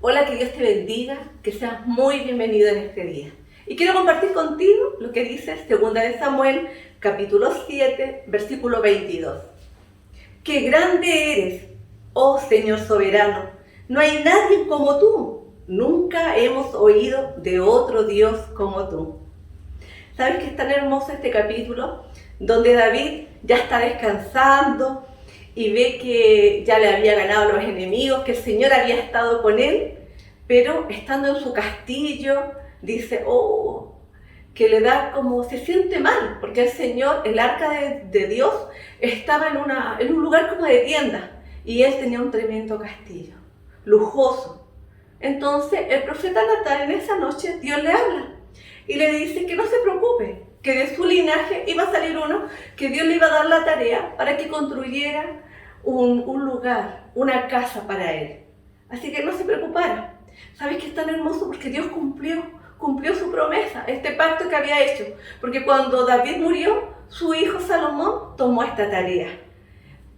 Hola, que Dios te bendiga, que seas muy bienvenido en este día. Y quiero compartir contigo lo que dice 2 de Samuel, capítulo 7, versículo 22. ¡Qué grande eres, oh Señor soberano! No hay nadie como tú. Nunca hemos oído de otro Dios como tú. ¿Sabes que es tan hermoso este capítulo? Donde David ya está descansando y ve que ya le había ganado a los enemigos, que el Señor había estado con él, pero estando en su castillo, dice, que le da como, se siente mal, porque el Señor, el arca de Dios, estaba en un lugar como de tienda, y él tenía un tremendo castillo, lujoso. Entonces el profeta Natán, en esa noche, Dios le habla, y le dice que no se preocupe, que de su linaje iba a salir uno, que Dios le iba a dar la tarea para que construyera un lugar, una casa para él. Así que no se preocupara. ¿Sabes que es tan hermoso? Porque Dios cumplió su promesa, este pacto que había hecho. Porque cuando David murió, su hijo Salomón tomó esta tarea.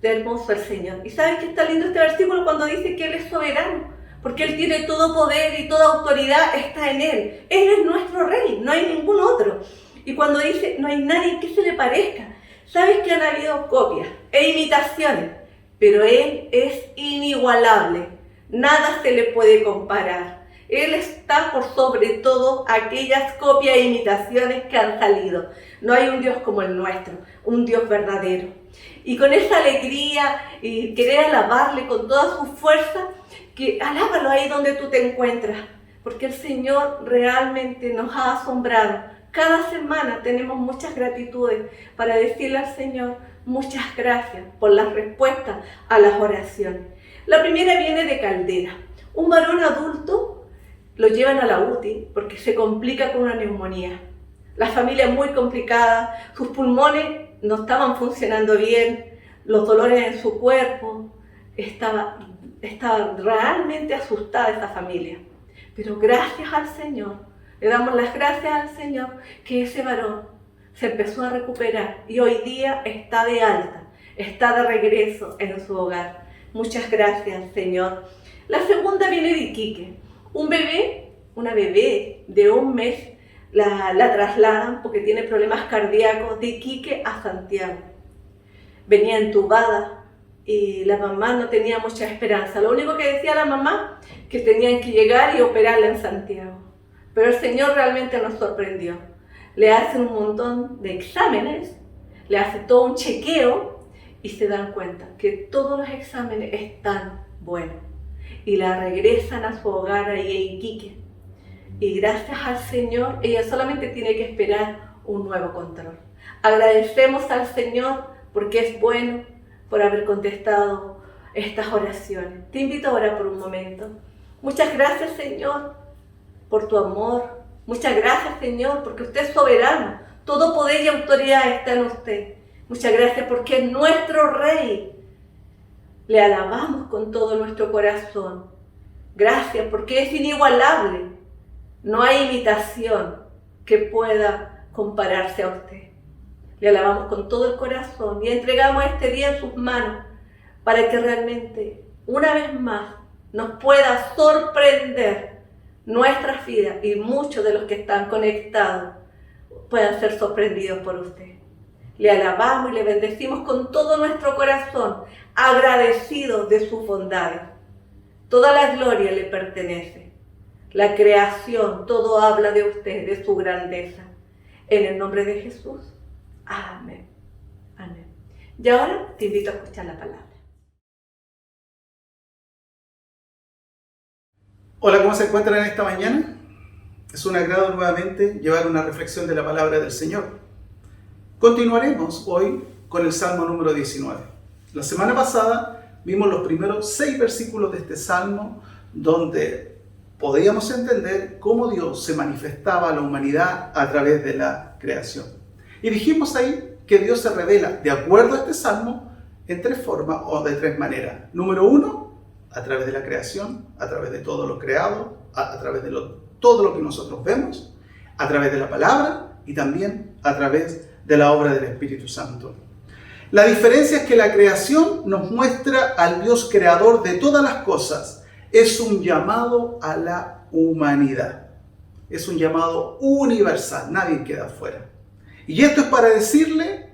De hermoso el Señor. ¿Y sabes que está lindo este versículo cuando dice que Él es soberano? Porque Él tiene todo poder y toda autoridad está en Él. Él es nuestro Rey, no hay ningún otro. Y cuando dice, no hay nadie que se le parezca, sabes que han habido copias e imitaciones, pero Él es inigualable. Nada se le puede comparar. Él está por sobre todo aquellas copias e imitaciones que han salido. No hay un Dios como el nuestro, un Dios verdadero. Y con esa alegría y querer alabarle con toda su fuerza, que alábalo ahí donde tú te encuentras, porque el Señor realmente nos ha asombrado. Cada semana tenemos muchas gratitudes para decirle al Señor muchas gracias por las respuestas a las oraciones. La primera viene de Caldera. Un varón adulto lo llevan a la UTI porque se complica con una neumonía. La familia es muy complicada, sus pulmones no estaban funcionando bien, los dolores en su cuerpo, estaba realmente asustada esa familia. Pero gracias al Señor, le damos las gracias al Señor que ese varón se empezó a recuperar y hoy día está de alta, está de regreso en su hogar. Muchas gracias, Señor. La segunda viene de Iquique. Una bebé de 1 mes, la trasladan porque tiene problemas cardíacos de Iquique a Santiago. Venía entubada y la mamá no tenía mucha esperanza. Lo único que decía la mamá, que tenían que llegar y operarla en Santiago. Pero el Señor realmente nos sorprendió. Le hacen un montón de exámenes, le hace todo un chequeo y se dan cuenta que todos los exámenes están buenos. Y la regresan a su hogar ahí en Iquique. Y gracias al Señor, ella solamente tiene que esperar un nuevo control. Agradecemos al Señor porque es bueno por haber contestado estas oraciones. Te invito a orar por un momento. Muchas gracias, Señor, por tu amor. Muchas gracias, Señor, porque usted es soberano. Todo poder y autoridad está en usted. Muchas gracias porque es nuestro Rey. Le alabamos con todo nuestro corazón. Gracias porque es inigualable. No hay imitación que pueda compararse a usted. Le alabamos con todo el corazón y entregamos este día en sus manos para que realmente, una vez más, nos pueda sorprender nuestras vidas y muchos de los que están conectados puedan ser sorprendidos por usted. Le alabamos y le bendecimos con todo nuestro corazón, agradecidos de sus bondades. Toda la gloria le pertenece. La creación, todo habla de usted, de su grandeza. En el nombre de Jesús. Amén. Amén. Y ahora te invito a escuchar la palabra. Hola, ¿cómo se encuentran esta mañana? Es un agrado nuevamente llevar una reflexión de la palabra del Señor. Continuaremos hoy con el Salmo número 19. La semana pasada vimos los primeros 6 versículos de este Salmo donde podíamos entender cómo Dios se manifestaba a la humanidad a través de la creación. Y dijimos ahí que Dios se revela, de acuerdo a este Salmo, en 3 formas o de 3 maneras. Número 1, a través de la creación, a través de todo lo creado, a través de todo lo que nosotros vemos, a través de la palabra y también a través de la obra del Espíritu Santo. La diferencia es que la creación nos muestra al Dios creador de todas las cosas es un llamado a la humanidad. Es un llamado universal, nadie queda fuera. Y esto es para decirle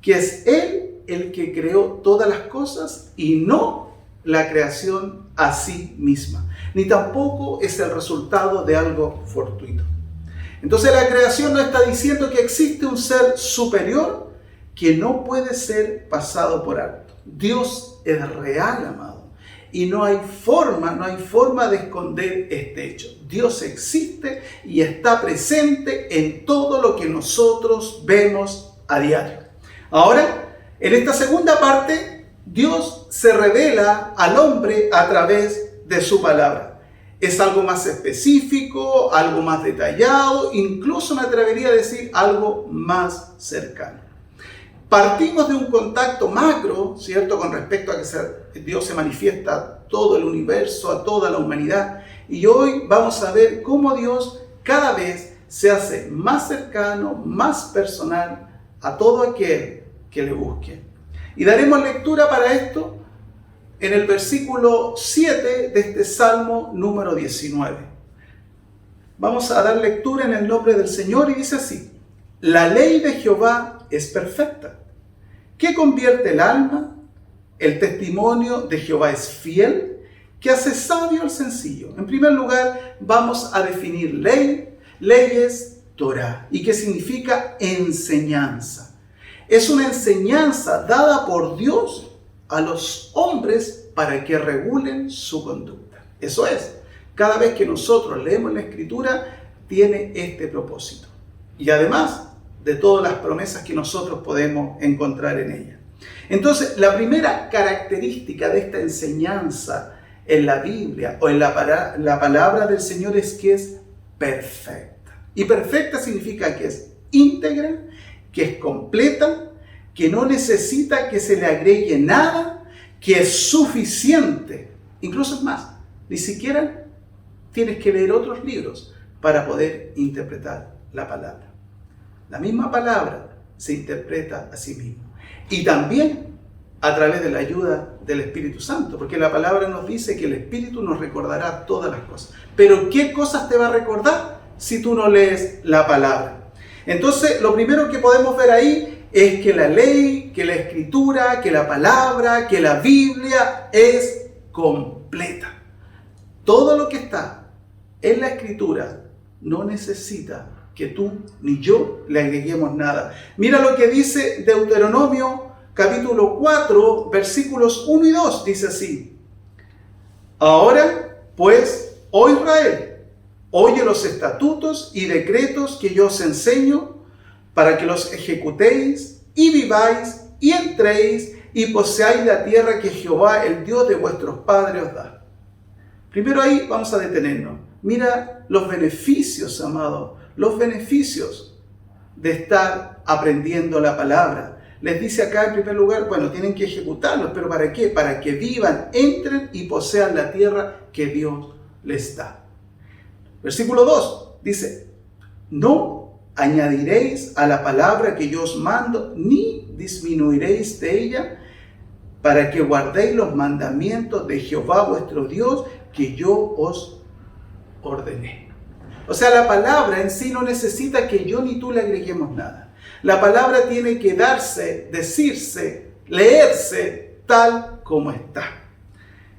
que es Él el que creó todas las cosas y no la creación a sí misma. Ni tampoco es el resultado de algo fortuito. Entonces la creación nos está diciendo que existe un ser superior que no puede ser pasado por alto. Dios es real, amado. Y no hay forma de esconder este hecho. Dios existe y está presente en todo lo que nosotros vemos a diario. Ahora, en esta segunda parte, Dios se revela al hombre a través de su palabra. Es algo más específico, algo más detallado, incluso me atrevería a decir algo más cercano. Partimos de un contacto macro, ¿cierto?, con respecto a que Dios se manifiesta a todo el universo, a toda la humanidad. Y hoy vamos a ver cómo Dios cada vez se hace más cercano, más personal a todo aquel que le busque. Y daremos lectura para esto en el versículo 7 de este Salmo número 19. Vamos a dar lectura en el nombre del Señor y dice así: la ley de Jehová es perfecta, que convierte el alma. El testimonio de Jehová es fiel, que hace sabio al sencillo. En primer lugar, vamos a definir leyes, Torah, y que significa enseñanza. Es una enseñanza dada por Dios a los hombres para que regulen su conducta. Eso es, cada vez que nosotros leemos la Escritura, tiene este propósito. Y además de todas las promesas que nosotros podemos encontrar en ella. Entonces, la primera característica de esta enseñanza en la Biblia o en la palabra del Señor es que es perfecta. Y perfecta significa que es íntegra, que es completa, que no necesita que se le agregue nada, que es suficiente. Incluso es más, ni siquiera tienes que leer otros libros para poder interpretar la palabra. La misma palabra se interpreta a sí misma. Y también a través de la ayuda del Espíritu Santo, porque la palabra nos dice que el Espíritu nos recordará todas las cosas. Pero ¿qué cosas te va a recordar si tú no lees la palabra? Entonces, lo primero que podemos ver ahí es que la ley, que la Escritura, que la palabra, que la Biblia es completa. Todo lo que está en la Escritura no necesita que tú ni yo le agreguemos nada. Mira lo que dice Deuteronomio capítulo 4, versículos 1 y 2. Dice así: ahora pues, oh Israel, oye los estatutos y decretos que yo os enseño, para que los ejecutéis y viváis y entréis y poseáis la tierra que Jehová, el Dios de vuestros padres, os da. Primero ahí vamos a detenernos. Mira los beneficios, amado, los beneficios de estar aprendiendo la palabra. Les dice acá en primer lugar, bueno, tienen que ejecutarlos, pero ¿para qué? Para que vivan, entren y posean la tierra que Dios les da. Versículo 2 dice: no añadiréis a la palabra que yo os mando, ni disminuiréis de ella, para que guardéis los mandamientos de Jehová vuestro Dios, que yo os ordené. O sea, la palabra en sí no necesita que yo ni tú le agreguemos nada. La palabra tiene que darse, decirse, leerse tal como está.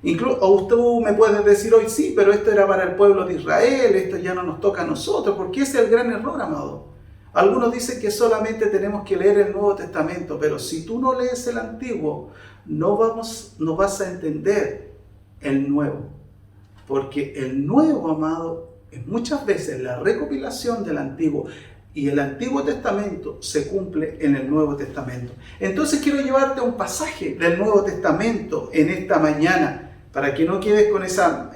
Incluso tú me puedes decir hoy, sí, pero esto era para el pueblo de Israel, esto ya no nos toca a nosotros, porque ese es el gran error, amado. Algunos dicen que solamente tenemos que leer el Nuevo Testamento, pero si tú no lees el Antiguo, no vas a entender el Nuevo. Porque el Nuevo, amado, es muchas veces la recopilación del Antiguo. Y el Antiguo Testamento se cumple en el Nuevo Testamento. Entonces quiero llevarte a un pasaje del Nuevo Testamento en esta mañana, para que no quedes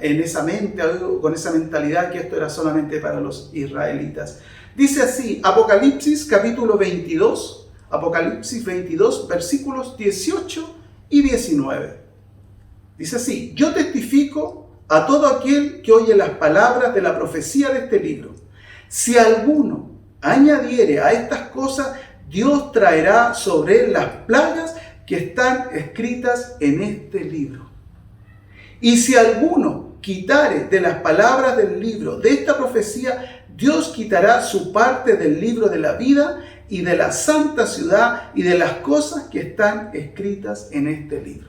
en esa mente, con esa mentalidad que esto era solamente para los israelitas. Dice así, Apocalipsis capítulo 22, Apocalipsis 22, versículos 18 y 19. Dice así: yo testifico a todo aquel que oye las palabras de la profecía de este libro. Si alguno añadiere a estas cosas, Dios traerá sobre él las plagas que están escritas en este libro. Y si alguno quitare de las palabras del libro de esta profecía, Dios quitará su parte del libro de la vida y de la santa ciudad y de las cosas que están escritas en este libro.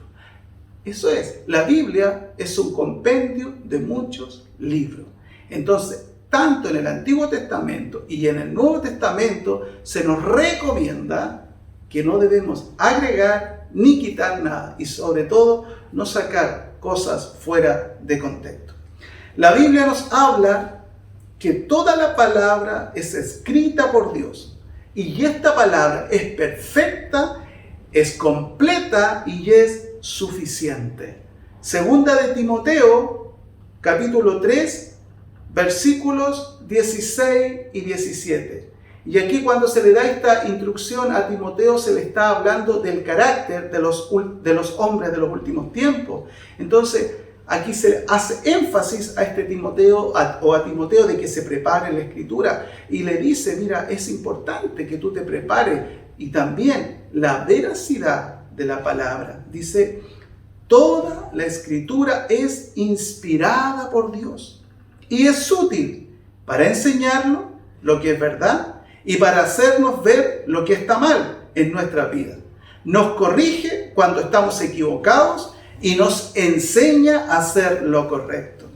Eso es, la Biblia es un compendio de muchos libros. Entonces, tanto en el Antiguo Testamento y en el Nuevo Testamento se nos recomienda que no debemos agregar ni quitar nada y sobre todo no sacar cosas fuera de contexto. La Biblia nos habla que toda la palabra es escrita por Dios y esta palabra es perfecta, es completa y es suficiente. Segunda de Timoteo, capítulo 3, versículos 16 y 17. Y aquí cuando se le da esta instrucción a Timoteo se le está hablando del carácter de los hombres de los últimos tiempos. Entonces aquí se hace énfasis a este Timoteo o a Timoteo de que se prepare la escritura y le dice, mira, es importante que tú te prepares y también la veracidad de la palabra. Dice, toda la escritura es inspirada por Dios y es útil para enseñarnos lo que es verdad y para hacernos ver lo que está mal en nuestra vida. Nos corrige cuando estamos equivocados y nos enseña a hacer lo correcto.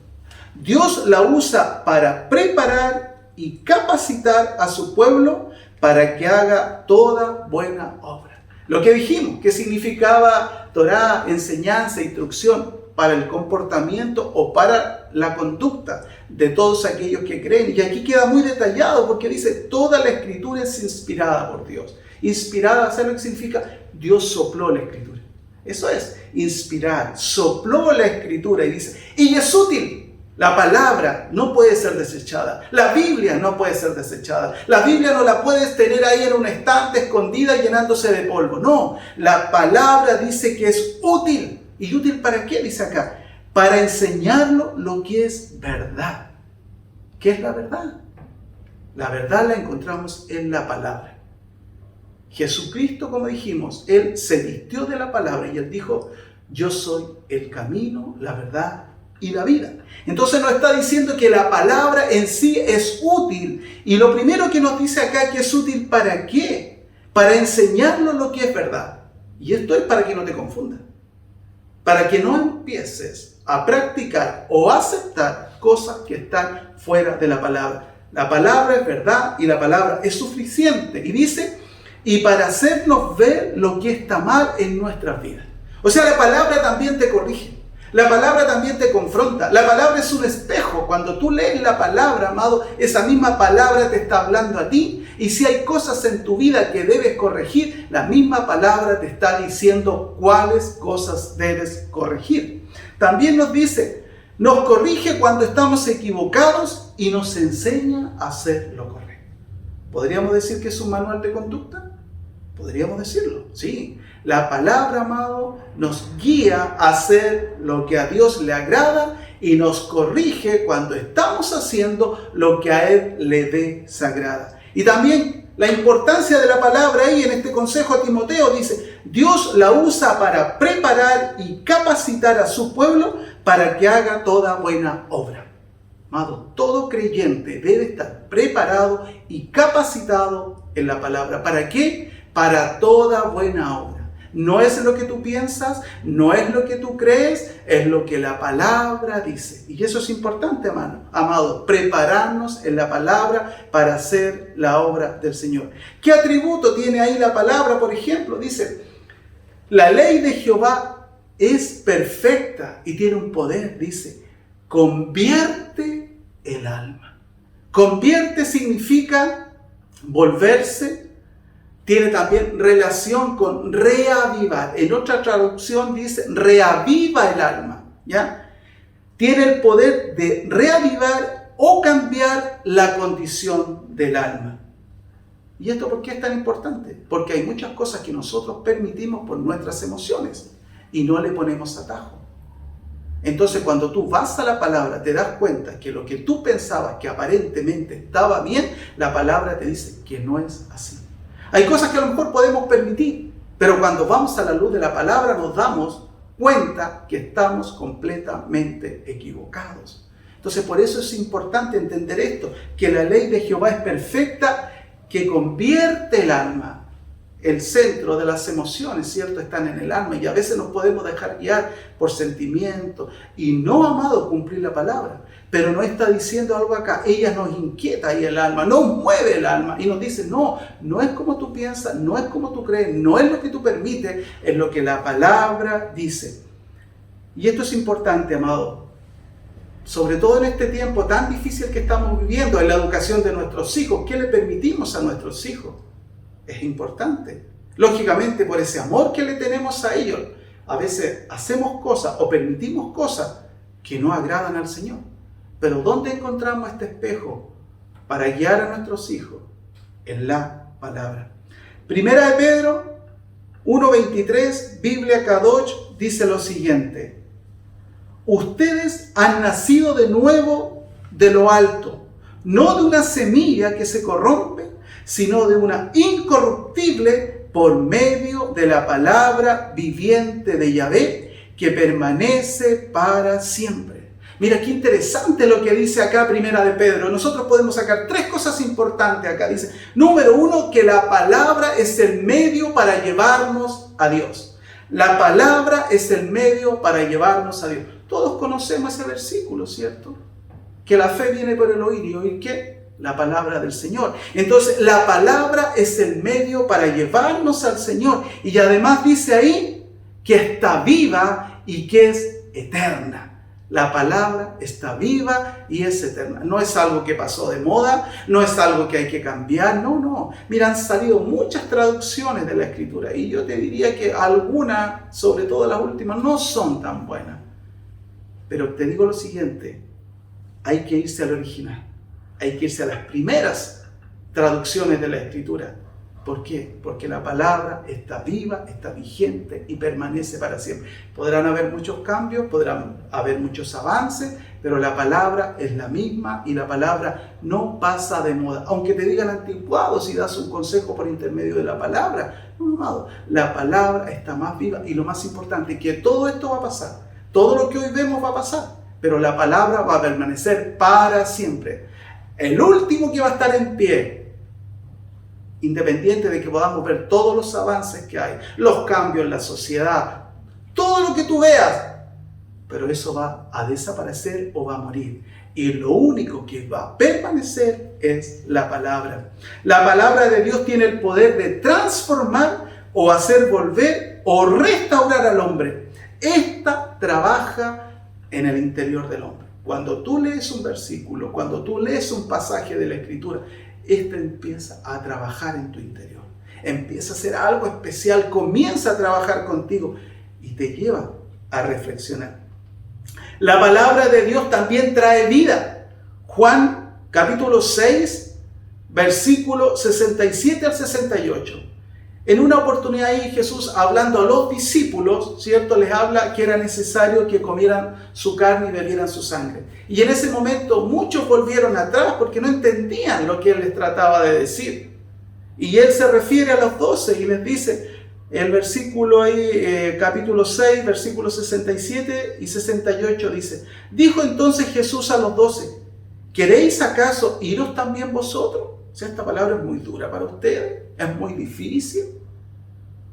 Dios la usa para preparar y capacitar a su pueblo para que haga toda buena obra. Lo que dijimos, que significaba Torá, enseñanza, instrucción para el comportamiento o para la conducta de todos aquellos que creen. Y aquí queda muy detallado porque dice, toda la escritura es inspirada por Dios. Inspirada, ¿sabes lo que significa? Dios sopló la escritura. Eso es, inspirar, sopló la escritura y dice, y es útil. La palabra no puede ser desechada. La Biblia no puede ser desechada. La Biblia no la puedes tener ahí en un estante escondida llenándose de polvo. No, la palabra dice que es útil. ¿Y útil para qué? Dice acá, para enseñarlo lo que es verdad. ¿Qué es la verdad? La verdad la encontramos en la palabra. Jesucristo, como dijimos, Él se vistió de la palabra y Él dijo, yo soy el camino, la verdad y la vida. Entonces nos está diciendo que la palabra en sí es útil. Y lo primero que nos dice acá que es útil, ¿para qué? Para enseñarnos lo que es verdad. Y esto es para que no te confundas. Para que no empieces a practicar o aceptar cosas que están fuera de la palabra. La palabra es verdad y la palabra es suficiente. Y dice, y para hacernos ver lo que está mal en nuestras vidas. O sea, la palabra también te corrige. La palabra también te confronta. La palabra es un espejo. Cuando tú lees la palabra, amado, esa misma palabra te está hablando a ti. Y si hay cosas en tu vida que debes corregir, la misma palabra te está diciendo cuáles cosas debes corregir. También nos dice, nos corrige cuando estamos equivocados y nos enseña a hacer lo correcto. ¿Podríamos decir que es un manual de conducta? Podríamos decirlo, sí. La palabra, amado, nos guía a hacer lo que a Dios le agrada y nos corrige cuando estamos haciendo lo que a Él le desagrada. Y también la importancia de la palabra ahí en este consejo a Timoteo dice, Dios la usa para preparar y capacitar a su pueblo para que haga toda buena obra. Amado, todo creyente debe estar preparado y capacitado en la palabra. ¿Para qué? Para toda buena obra. No es lo que tú piensas, no es lo que tú crees, es lo que la palabra dice. Y eso es importante, amado, prepararnos en la palabra para hacer la obra del Señor. ¿Qué atributo tiene ahí la palabra? Por ejemplo, dice, la ley de Jehová es perfecta y tiene un poder, dice, convierte el alma. Convierte significa volverse. Tiene también relación con reavivar. En otra traducción dice, reaviva el alma. ¿Ya? Tiene el poder de reavivar o cambiar la condición del alma. ¿Y esto por qué es tan importante? Porque hay muchas cosas que nosotros permitimos por nuestras emociones y no le ponemos atajo. Entonces, cuando tú vas a la palabra, te das cuenta que lo que tú pensabas que aparentemente estaba bien, la palabra te dice que no es así. Hay cosas que a lo mejor podemos permitir, pero cuando vamos a la luz de la palabra nos damos cuenta que estamos completamente equivocados. Entonces, por eso es importante entender esto, que la ley de Jehová es perfecta, que convierte el alma. El centro de las emociones, ¿cierto?, están en el alma y a veces nos podemos dejar guiar por sentimientos y no, amado, cumplir la palabra. Pero no está diciendo algo acá, ella nos inquieta ahí el alma, nos mueve el alma y nos dice, no es como tú piensas, no es como tú crees, no es lo que tú permites, es lo que la palabra dice. Y esto es importante, amado, sobre todo en este tiempo tan difícil que estamos viviendo en la educación de nuestros hijos. ¿Qué le permitimos a nuestros hijos? Es importante. Lógicamente, por ese amor que le tenemos a ellos, a veces hacemos cosas o permitimos cosas que no agradan al Señor. Pero ¿dónde encontramos este espejo para guiar a nuestros hijos? En la palabra. Primera de Pedro 1:23, Biblia Kadosh, dice lo siguiente: ustedes han nacido de nuevo de lo alto, no de una semilla que se corrompe, sino de una incorruptible por medio de la palabra viviente de Yahvé, que permanece para siempre. Mira qué interesante lo que dice acá Primera de Pedro. Nosotros podemos sacar tres cosas importantes acá. Dice, número uno, que la palabra es el medio para llevarnos a Dios. La palabra es el medio para llevarnos a Dios. Todos conocemos ese versículo, ¿cierto? Que la fe viene por el oír, ¿y oír qué? La palabra del Señor. Entonces, la palabra es el medio para llevarnos al Señor. Y además dice ahí que está viva y que es eterna. La palabra está viva y es eterna. No es algo que pasó de moda, no es algo que hay que cambiar, no. Mira, han salido muchas traducciones de la Escritura y yo te diría que algunas, sobre todo las últimas, no son tan buenas. Pero te digo lo siguiente, hay que irse al original, hay que irse a las primeras traducciones de la Escritura. ¿Por qué? Porque la palabra está viva, está vigente y permanece para siempre. Podrán haber muchos cambios, podrán haber muchos avances, pero la palabra es la misma y la palabra no pasa de moda. Aunque te digan anticuado si das un consejo por intermedio de la palabra, no, amado, la palabra está más viva y lo más importante, que todo esto va a pasar. Todo lo que hoy vemos va a pasar, pero la palabra va a permanecer para siempre. El último que va a estar en pie, independiente de que podamos ver todos los avances que hay, los cambios en la sociedad, todo lo que tú veas, pero eso va a desaparecer o va a morir. Y lo único que va a permanecer es la palabra. La palabra de Dios tiene el poder de transformar o hacer volver o restaurar al hombre. Esta trabaja en el interior del hombre. Cuando tú lees un versículo, cuando tú lees un pasaje de la Escritura, esta empieza a trabajar en tu interior. Empieza a hacer algo especial, comienza a trabajar contigo y te lleva a reflexionar. La palabra de Dios también trae vida. Juan capítulo 6, versículo 67 al 68. En una oportunidad ahí Jesús, hablando a los discípulos, ¿cierto?, les habla que era necesario que comieran su carne y bebieran su sangre. Y en ese momento muchos volvieron atrás porque no entendían lo que Él les trataba de decir. Y Él se refiere a los 12 y les dice, el versículo ahí, capítulo 6, versículos 67 y 68 dice, dijo entonces Jesús a los 12, ¿queréis acaso iros también vosotros? O sea, esta palabra es muy dura para ustedes, es muy difícil,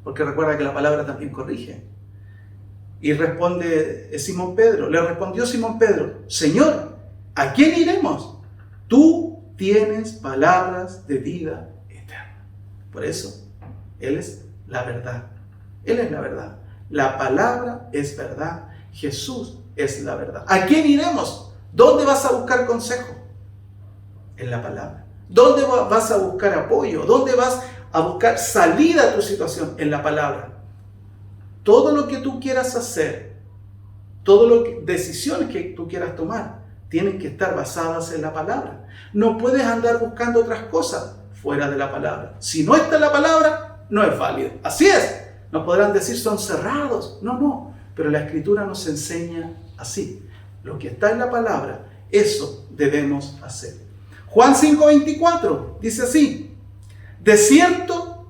porque recuerda que la palabra también corrige. Y responde Simón Pedro, le respondió Simón Pedro, Señor, ¿a quién iremos? Tú tienes palabras de vida eterna. Por eso, Él es la verdad. Él es la verdad. La palabra es verdad. Jesús es la verdad. ¿A quién iremos? ¿Dónde vas a buscar consejo? En la palabra. ¿Dónde vas a buscar apoyo? ¿Dónde vas a buscar salida a tu situación? En la palabra. Todo lo que tú quieras hacer, decisiones que tú quieras tomar, tienen que estar basadas en la palabra. No puedes andar buscando otras cosas fuera de la palabra. Si no está en la palabra, no es válido. Así es. Nos podrán decir son cerrados. No. Pero la Escritura nos enseña así. Lo que está en la palabra, eso debemos hacer. Juan 5:24 dice así, de cierto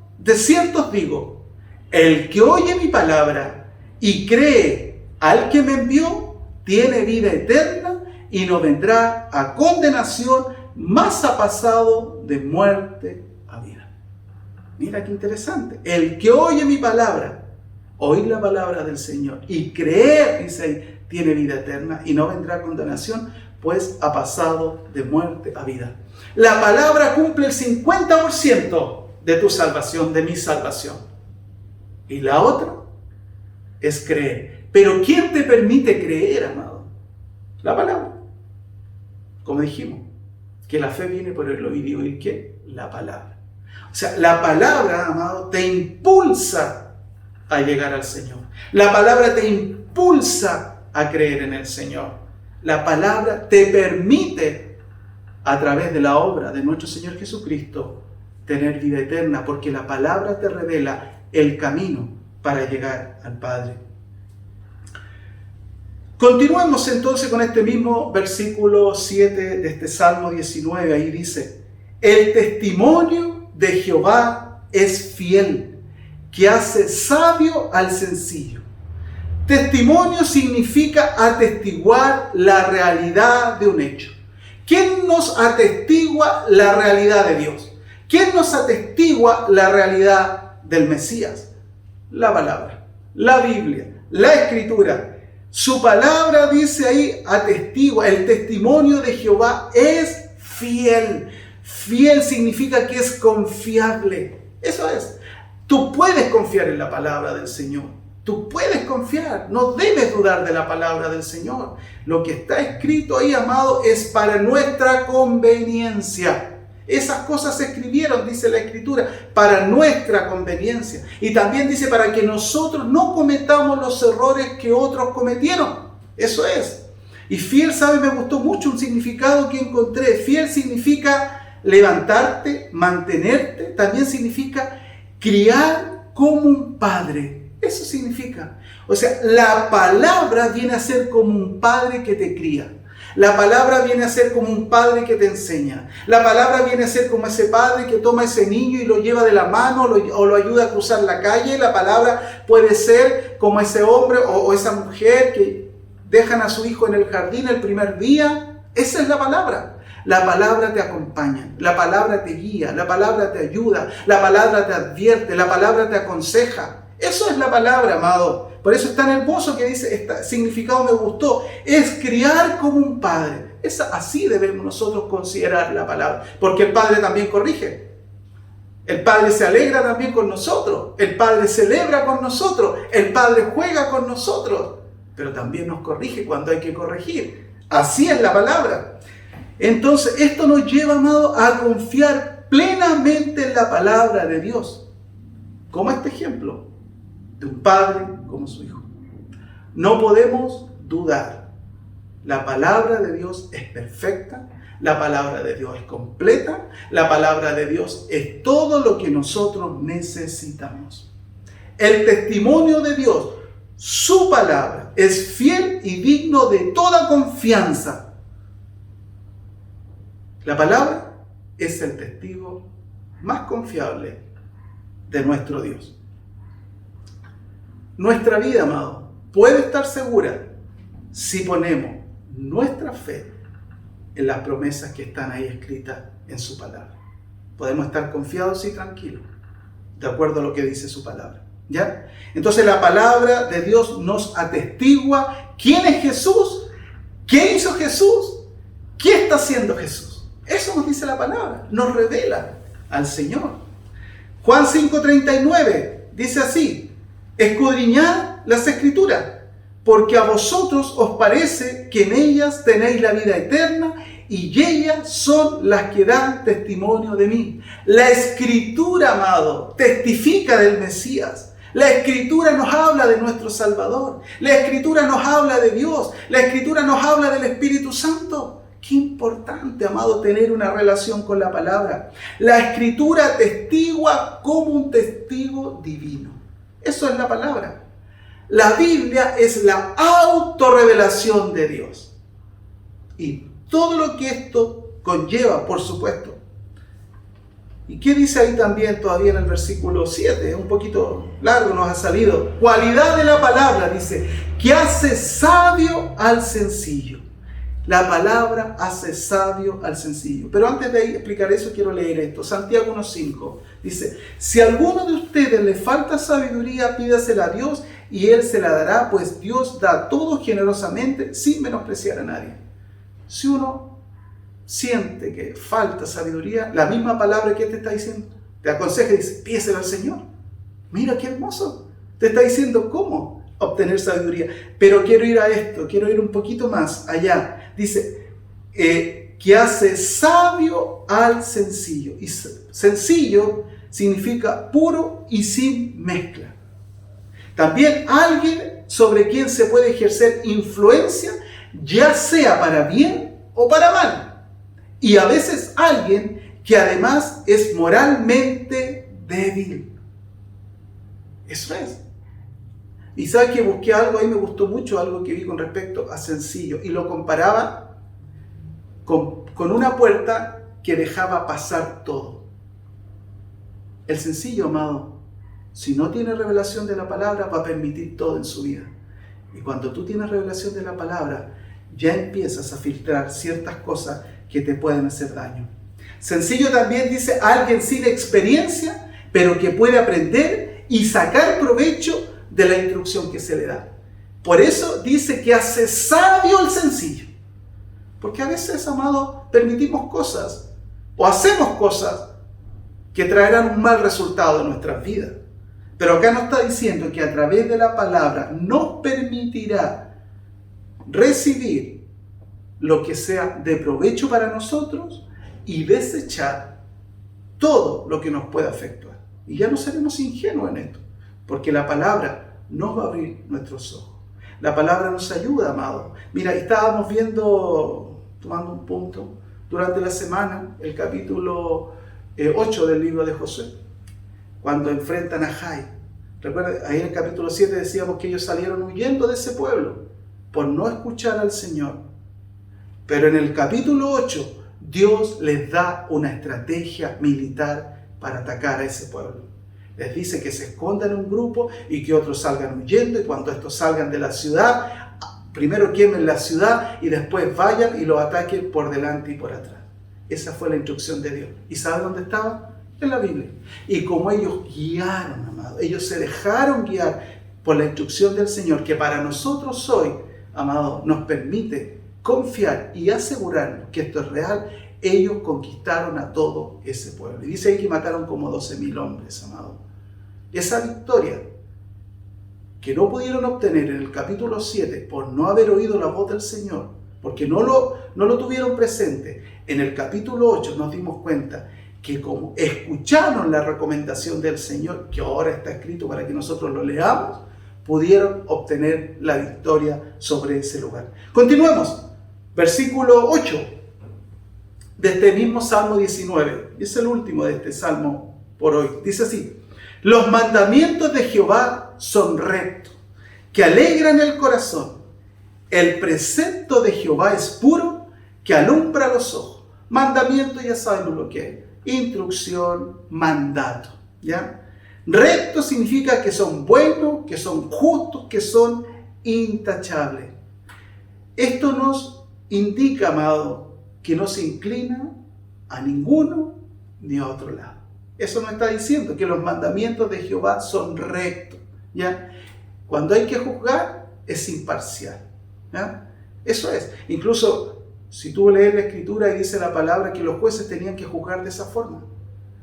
os digo, el que oye mi palabra y cree al que me envió tiene vida eterna y no vendrá a condenación, mas ha pasado de muerte a vida. Mira qué interesante. El que oye mi palabra, oír la palabra del Señor y creer, dice ahí, tiene vida eterna y no vendrá a condenación, pues ha pasado de muerte a vida. La palabra cumple el 50% de tu salvación, de mi salvación. Y la otra es creer. Pero ¿quién te permite creer, amado? La palabra. Como dijimos, que la fe viene por el oír y oír ¿qué? La palabra. O sea, la palabra, amado, te impulsa a llegar al Señor. La palabra te impulsa a creer en el Señor. La palabra te permite, a través de la obra de nuestro Señor Jesucristo, tener vida eterna, porque la palabra te revela el camino para llegar al Padre. Continuemos entonces con este mismo versículo 7 de este Salmo 19. Ahí dice: el testimonio de Jehová es fiel, que hace sabio al sencillo. Testimonio significa atestiguar la realidad de un hecho. ¿Quién nos atestigua la realidad de Dios? ¿Quién nos atestigua la realidad del Mesías? La palabra, la Biblia, la Escritura. Su palabra, dice ahí, atestigua. El testimonio de Jehová es fiel. Fiel significa que es confiable. Eso es. Tú puedes confiar en la palabra del Señor. Tú puedes confiar. No debes dudar de la palabra del Señor. Lo que está escrito ahí, amado, es para nuestra conveniencia. Esas cosas se escribieron, dice la Escritura, para nuestra conveniencia. Y también dice para que nosotros no cometamos los errores que otros cometieron. Eso es. Y fiel, ¿sabe? Me gustó mucho un significado que encontré. Fiel significa levantarte, mantenerte. También significa criar como un padre. Eso significa. O sea, la palabra viene a ser como un padre que te cría. La palabra viene a ser como un padre que te enseña. La palabra viene a ser como ese padre que toma a ese niño y lo lleva de la mano o lo ayuda a cruzar la calle. La palabra puede ser como ese hombre o esa mujer que dejan a su hijo en el jardín el primer día. Esa es la palabra. La palabra te acompaña, la palabra te guía, la palabra te ayuda, la palabra te advierte, la palabra te aconseja. Eso es la palabra, amado. Por eso es tan hermoso que dice, este significado me gustó, es criar como un padre. Así debemos nosotros considerar la palabra, porque el Padre también corrige. El Padre se alegra también con nosotros, el Padre celebra con nosotros, el Padre juega con nosotros, pero también nos corrige cuando hay que corregir. Así es la palabra. Entonces, esto nos lleva, amado, a confiar plenamente en la palabra de Dios. Como este ejemplo de un padre como su hijo. No podemos dudar. La palabra de Dios es perfecta, la palabra de Dios es completa, la palabra de Dios es todo lo que nosotros necesitamos. El testimonio de Dios, su palabra, es fiel y digno de toda confianza. La palabra es el testigo más confiable de nuestro Dios. Nuestra vida, amado, puede estar segura si ponemos nuestra fe en las promesas que están ahí escritas en su palabra. Podemos estar confiados y tranquilos, de acuerdo a lo que dice su palabra. ¿Ya? Entonces la palabra de Dios nos atestigua quién es Jesús, qué hizo Jesús, qué está haciendo Jesús. Eso nos dice la palabra, nos revela al Señor. Juan 5:39 dice así: escudriñad las Escrituras, porque a vosotros os parece que en ellas tenéis la vida eterna, y ellas son las que dan testimonio de mí. La Escritura, amado, testifica del Mesías. La Escritura nos habla de nuestro Salvador. La Escritura nos habla de Dios. La Escritura nos habla del Espíritu Santo. Qué importante, amado, tener una relación con la palabra. La Escritura testigua como un testigo divino. Eso es la palabra. La Biblia es la autorrevelación de Dios. Y todo lo que esto conlleva, por supuesto, ¿Y qué dice ahí también todavía en el versículo 7? Un poquito largo nos ha salido. Cualidad de la palabra, dice, que hace sabio al sencillo. La palabra hace sabio al sencillo. Pero antes de explicar eso, quiero leer esto. Santiago 1:5 dice, si a alguno de ustedes le falta sabiduría, pídasela a Dios y Él se la dará, pues Dios da a todos generosamente sin menospreciar a nadie. Si uno siente que falta sabiduría, la misma palabra que te está diciendo, te aconseja y dice, pídesela al Señor. Mira qué hermoso. Te está diciendo cómo obtener sabiduría. Pero quiero ir a esto, quiero ir un poquito más allá. Dice, que hace sabio al sencillo. Y sencillo significa puro y sin mezcla. También alguien sobre quien se puede ejercer influencia, ya sea para bien o para mal. Y a veces alguien que además es moralmente débil. Eso es. Y sabes que busqué algo, ahí me gustó mucho algo que vi con respecto a sencillo. Y lo comparaba con una puerta que dejaba pasar todo. El sencillo, amado, si no tiene revelación de la palabra, va a permitir todo en su vida. Y cuando tú tienes revelación de la palabra, ya empiezas a filtrar ciertas cosas que te pueden hacer daño. Sencillo también dice alguien sin experiencia, pero que puede aprender y sacar provecho de la instrucción que se le da. Por eso dice que hace sabio el sencillo. Porque a veces, amado, permitimos cosas o hacemos cosas que traerán un mal resultado en nuestras vidas. Pero acá nos está diciendo que a través de la palabra nos permitirá recibir lo que sea de provecho para nosotros y desechar todo lo que nos pueda afectar. Y ya no seremos ingenuos en esto, porque la palabra nos va a abrir nuestros ojos. La palabra nos ayuda, amado. Mira, estábamos viendo, tomando un punto, durante la semana, el capítulo 8 del libro de Josué, cuando enfrentan a Jai. Recuerda, ahí en el capítulo 7 decíamos que ellos salieron huyendo de ese pueblo por no escuchar al Señor. Pero en el capítulo 8, Dios les da una estrategia militar para atacar a ese pueblo. Les dice que se escondan en un grupo y que otros salgan huyendo, y cuando estos salgan de la ciudad, primero quemen la ciudad y después vayan y lo ataquen por delante y por atrás. Esa fue la instrucción de Dios. ¿Y saben dónde estaba? En la Biblia. Y como ellos guiaron, amado, ellos se dejaron guiar por la instrucción del Señor, que para nosotros hoy, amado, nos permite confiar y asegurar que esto es real. Ellos conquistaron a todo ese pueblo. Y dice ahí que mataron como 12,000 hombres, amado. Esa victoria que no pudieron obtener en el capítulo 7 por no haber oído la voz del Señor, porque no lo tuvieron presente, en el capítulo 8 nos dimos cuenta que como escucharon la recomendación del Señor, que ahora está escrito para que nosotros lo leamos, pudieron obtener la victoria sobre ese lugar. Continuemos. Versículo 8 de este mismo Salmo 19. Es el último de este Salmo por hoy. Dice así: los mandamientos de Jehová son rectos, que alegran el corazón. El precepto de Jehová es puro, que alumbra los ojos. Mandamiento, ya sabemos lo que es. Instrucción, mandato. ¿Ya? Recto significa que son buenos, que son justos, que son intachables. Esto nos indica, amado, que no se inclina a ninguno ni a otro lado. Eso nos está diciendo que los mandamientos de Jehová son rectos. ¿Ya? Cuando hay que juzgar, es imparcial. ¿Ya? Eso es. Incluso, si tú lees la Escritura y dice la palabra que los jueces tenían que juzgar de esa forma.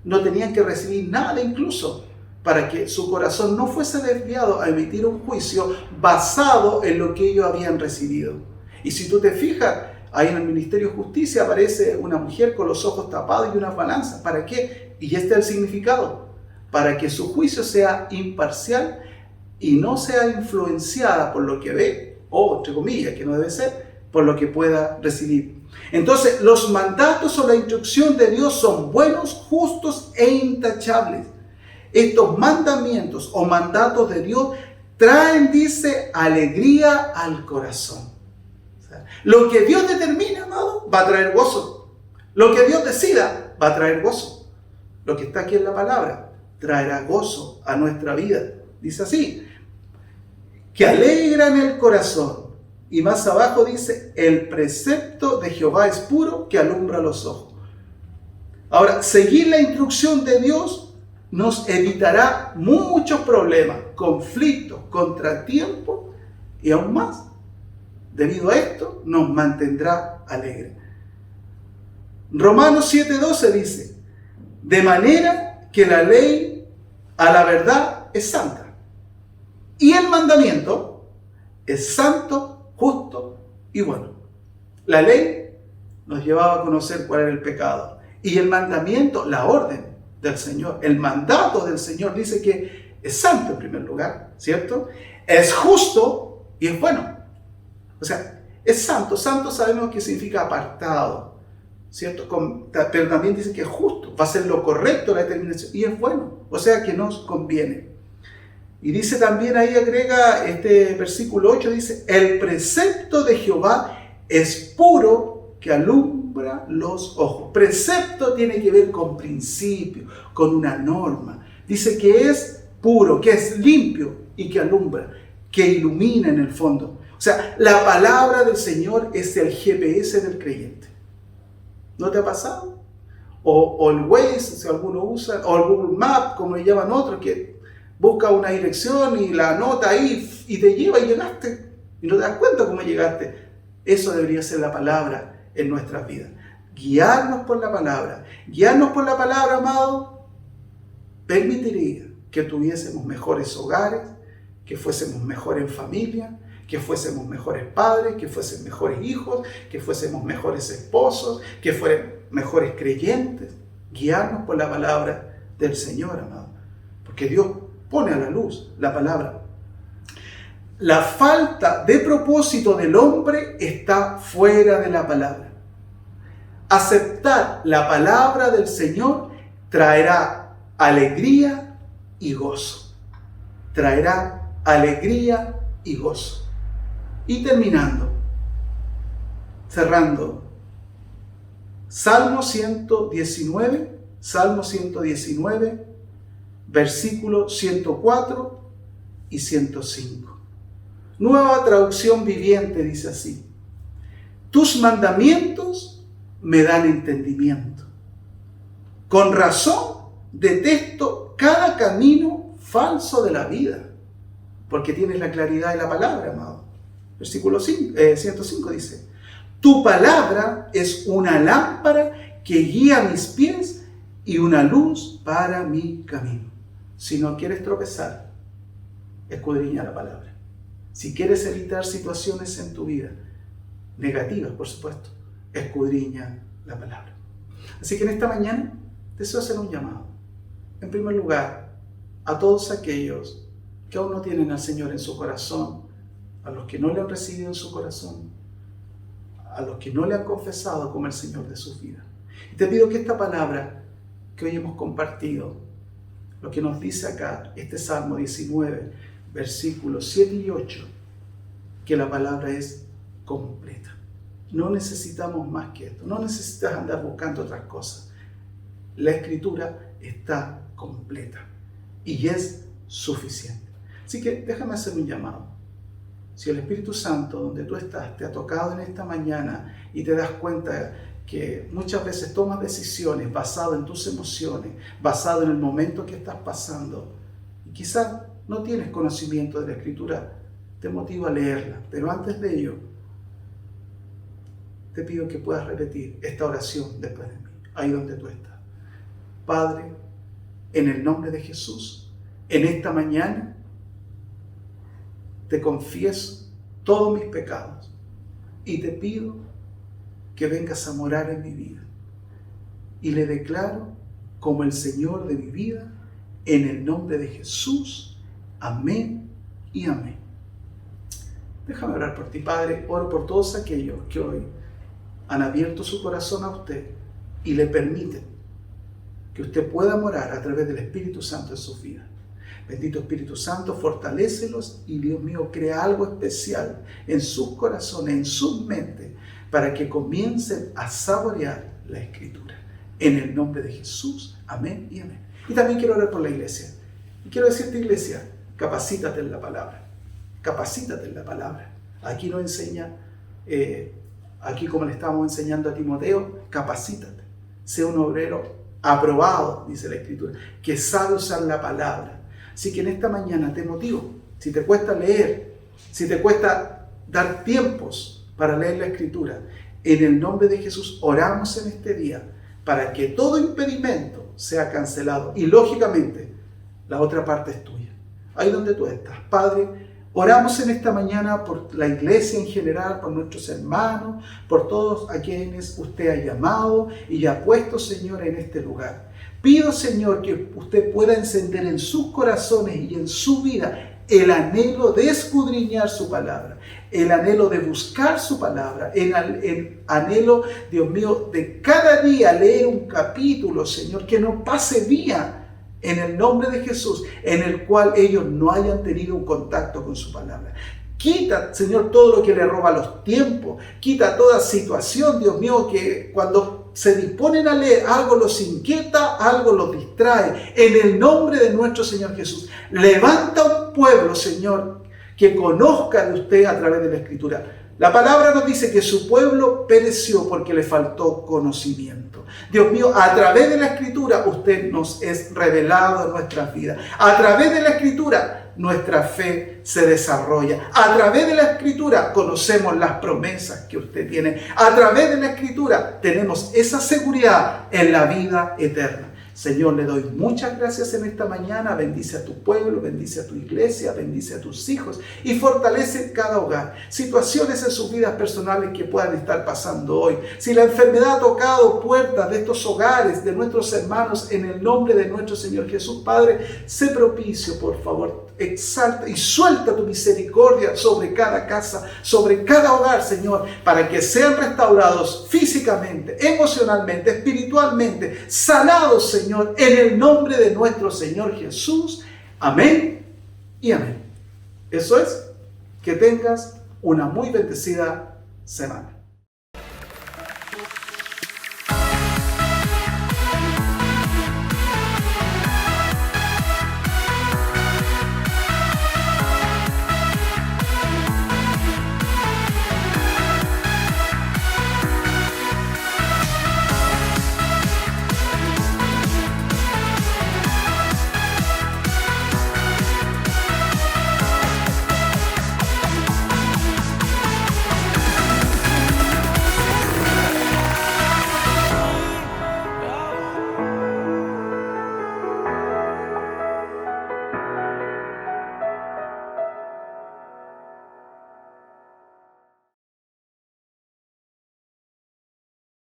No tenían que recibir nada incluso, para que su corazón no fuese desviado a emitir un juicio basado en lo que ellos habían recibido. Y si tú te fijas, ahí en el Ministerio de Justicia aparece una mujer con los ojos tapados y unas balanzas. ¿Para qué? Y este es el significado. Para que su juicio sea imparcial y no sea influenciada por lo que ve, o entre comillas, que no debe ser, por lo que pueda recibir. Entonces, los mandatos o la instrucción de Dios son buenos, justos e intachables. Estos mandamientos o mandatos de Dios traen, dice, alegría al corazón. O sea, lo que Dios determina, amado, va a traer gozo. Lo que Dios decida, va a traer gozo. lo que está aquí en la palabra, traerá gozo a nuestra vida. Dice así, que alegran el corazón. Y más abajo dice, el precepto de Jehová es puro, que alumbra los ojos. Ahora, seguir la instrucción de Dios nos evitará muchos problemas, conflictos, contratiempos y aún más. Debido a esto, nos mantendrá alegres. Romanos 7:12 dice, de manera que la ley a la verdad es santa. Y el mandamiento es santo, justo y bueno. La ley nos llevaba a conocer cuál era el pecado. Y el mandamiento, la orden del Señor, el mandato del Señor dice que es santo en primer lugar, ¿cierto? Es justo y es bueno. O sea, es santo. Santo sabemos que significa apartado, ¿cierto? Pero también dice que es justo, va a ser lo correcto la determinación y es bueno. O sea que nos conviene. Y dice también, ahí agrega este versículo 8, dice, el precepto de Jehová es puro que alumbra los ojos. Precepto tiene que ver con principio, con una norma. Dice que es puro, que es limpio y que alumbra, que ilumina en el fondo. O sea, la palabra del Señor es el GPS del creyente. ¿No te ha pasado? O el Waze, si alguno usa, o el Google Maps, como le llaman otros, que busca una dirección y la anota ahí y te lleva y llegaste. Y no te das cuenta cómo llegaste. Eso debería ser la palabra en nuestras vidas. Guiarnos por la palabra. Guiarnos por la palabra, amado, permitiría que tuviésemos mejores hogares, que fuésemos mejores en familia, que fuésemos mejores padres, que fuésemos mejores hijos, que fuésemos mejores esposos, que fuéramos mejores creyentes. Guiarnos por la palabra del Señor, amado. Porque Dios pone a la luz la palabra. La falta de propósito del hombre está fuera de la palabra. Aceptar la palabra del Señor traerá alegría y gozo. Traerá alegría y gozo. Y terminando, cerrando, Salmo 119, versículos 104 y 105. Nueva traducción viviente dice así: tus mandamientos me dan entendimiento. Con razón detesto cada camino falso de la vida, porque tienes la claridad de la palabra, amado. Versículo 105 dice: tu palabra es una lámpara que guía mis pies y una luz para mi camino. Si no quieres tropezar, escudriña la palabra. Si quieres evitar situaciones en tu vida, negativas por supuesto, escudriña la palabra. Así que en esta mañana deseo hacer un llamado. En primer lugar, a todos aquellos que aún no tienen al Señor en su corazón, a los que no le han recibido en su corazón, a los que no le han confesado como el Señor de sus vidas. Y te pido que esta palabra que hoy hemos compartido, lo que nos dice acá, este Salmo 19, versículos 7 y 8, que la palabra es completa. No necesitamos más que esto, no necesitas andar buscando otras cosas. La Escritura está completa y es suficiente. Así que déjame hacer un llamado. Si el Espíritu Santo, donde tú estás, te ha tocado en esta mañana y te das cuenta que muchas veces tomas decisiones basadas en tus emociones, basado en el momento que estás pasando, y quizás no tienes conocimiento de la Escritura, te motivo a leerla, pero antes de ello, te pido que puedas repetir esta oración después de mí, ahí donde tú estás. Padre, en el nombre de Jesús, en esta mañana, te confieso todos mis pecados y te pido que vengas a morar en mi vida. Y le declaro como el Señor de mi vida, en el nombre de Jesús. Amén y amén. Déjame orar por ti, Padre. Oro por todos aquellos que hoy han abierto su corazón a usted y le permiten que usted pueda morar a través del Espíritu Santo en sus vidas. Bendito Espíritu Santo, fortalécelos y Dios mío, crea algo especial en sus corazones, en sus mentes, para que comiencen a saborear la Escritura. En el nombre de Jesús. Amén y amén. Y también quiero orar por la iglesia. Y quiero decirte, iglesia, capacítate en la palabra. Capacítate en la palabra. Aquí nos enseña, aquí como le estamos enseñando a Timoteo, capacítate. Sea un obrero aprobado, dice la Escritura, que sabe usar la palabra. Así que en esta mañana te motivo. Si te cuesta leer, si te cuesta dar tiempos para leer la Escritura, en el nombre de Jesús oramos en este día para que todo impedimento sea cancelado. Y lógicamente, la otra parte es tuya. Ahí donde tú estás. Padre, oramos en esta mañana por la iglesia en general, por nuestros hermanos, por todos a quienes usted ha llamado y ha puesto, Señor, en este lugar. Pido, Señor, que usted pueda encender en sus corazones y en su vida el anhelo de escudriñar su palabra, el anhelo de buscar su palabra, el anhelo, Dios mío, de cada día leer un capítulo, Señor, que no pase día en el nombre de Jesús, en el cual ellos no hayan tenido un contacto con su palabra. Quita, Señor, todo lo que le roba los tiempos. Quita toda situación, Dios mío, que cuando se disponen a leer, algo los inquieta, algo los distrae. En el nombre de nuestro Señor Jesús, levanta un pueblo, Señor, que conozca de usted a través de la Escritura. La palabra nos dice que su pueblo pereció porque le faltó conocimiento. Dios mío, a través de la Escritura usted nos es revelado en nuestras vidas. A través de la Escritura nuestra fe se desarrolla. A través de la Escritura conocemos las promesas que usted tiene. A través de la Escritura tenemos esa seguridad en la vida eterna. Señor, le doy muchas gracias en esta mañana. Bendice a tu pueblo, bendice a tu iglesia, bendice a tus hijos y fortalece cada hogar. Situaciones en sus vidas personales que puedan estar pasando hoy. Si la enfermedad ha tocado puertas de estos hogares, de nuestros hermanos, en el nombre de nuestro Señor Jesús, Padre, sé propicio, por favor. Exalta y suelta tu misericordia sobre cada casa, sobre cada hogar, Señor, para que sean restaurados físicamente, emocionalmente, espiritualmente, sanados, Señor, en el nombre de nuestro Señor Jesús. Amén y amén. Eso es, que tengas una muy bendecida semana.